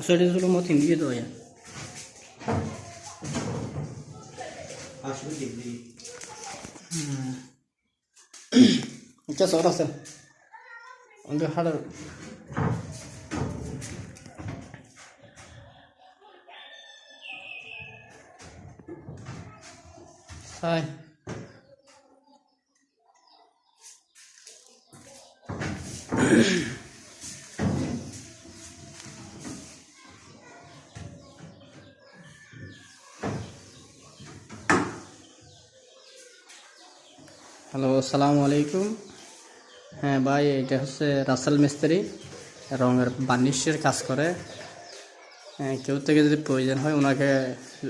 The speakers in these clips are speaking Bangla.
Asal dia suruh mau tinggi tu ya. Macam seorang sah. Untuk hal. Hai. Hello, আসসালামু আলাইকুম। হ্যাঁ ভাই, এটা হচ্ছে রাসেল মিস্ত্রি, রঙের বার্নিশের কাজ করে। কেউ থেকে যদি প্রয়োজন হয়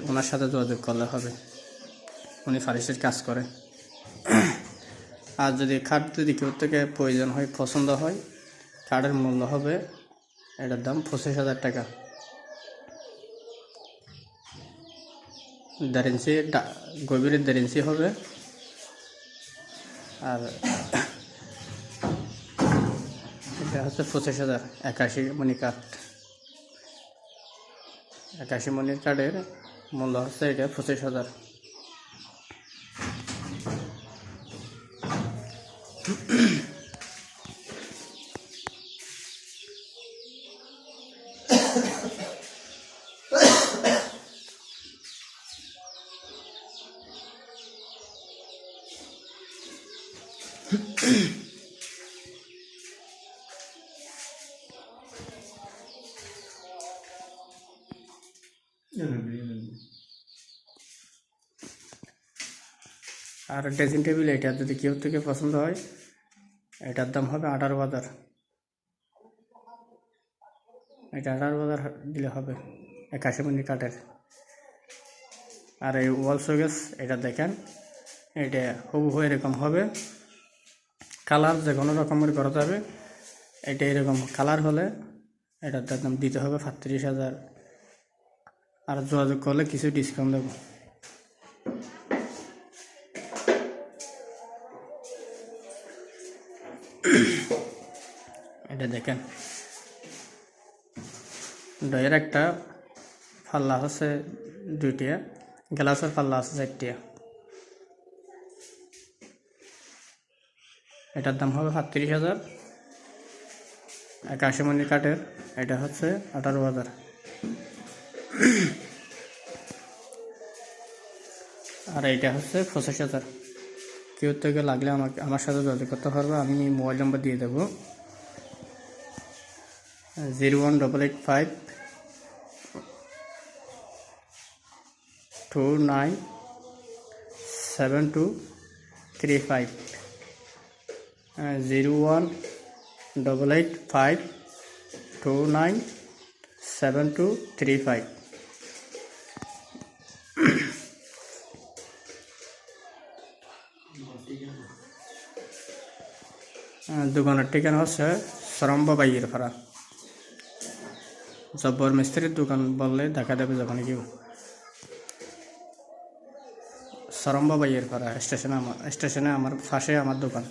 ওনার সাথে যোগাযোগ করলে হবে, উনি ফার্নিচারের কাজ করে। আর যদি খাট যদি কেউ থেকে প্রয়োজন হয়, পছন্দ হয়, খাটের মূল্য হবে, এটার দাম 25,000 টাকা। 1.5 ইঞ্চি গভীরের 1.5 ইঞ্চি হবে। আর এটা হচ্ছে 25,000 81 মণি কাঠ। 81 মণির কাঠের মূল্য হচ্ছে এটা 25,000। আর ড্রেসিং টেবিল এটা যদি কেউ থেকে পছন্দ হয়, এটার দাম হবে 18,000। এটা 18,000 দিলে হবে, 81 মণি কাঠের। আর এই ওয়াল শোকেস এটা দেখেন, এটা হুবহু এরকম হবে, কালার যে কোনো রকমের করা যাবে। এটা এরকম কালার হলে এটার দাম দিতে হবে 35,000। আর যোগাযোগ করলে কিছু ডিসকাউন্ট দেবো। এটা দেখেন, দইয়ের একটা পাল্লা হচ্ছে 2টিয়া, গ্লাসের পাল্লা আছে 4টিয়া। এটার দাম হবে 35,000। 81 মণি কাঠের, এটা হচ্ছে 18,000। আর এইটা হচ্ছে 25,000। কেউ থেকে লাগলে আমার সাথে যোগাযোগ করতে পারবে। আমি মোবাইল নাম্বার দিয়ে দেবো, 01885 297235। 01885 29 7235। দোকানের ঠিকানা হচ্ছে সরম্বা বাইয়ের পাড়া। জব্বর মিস্ত্রির দোকান বললে দেখা দেবে যখন কেউ। সরম্বা বাইয়ের পাড়া স্টেশনে আমার পাশে আমার দোকান।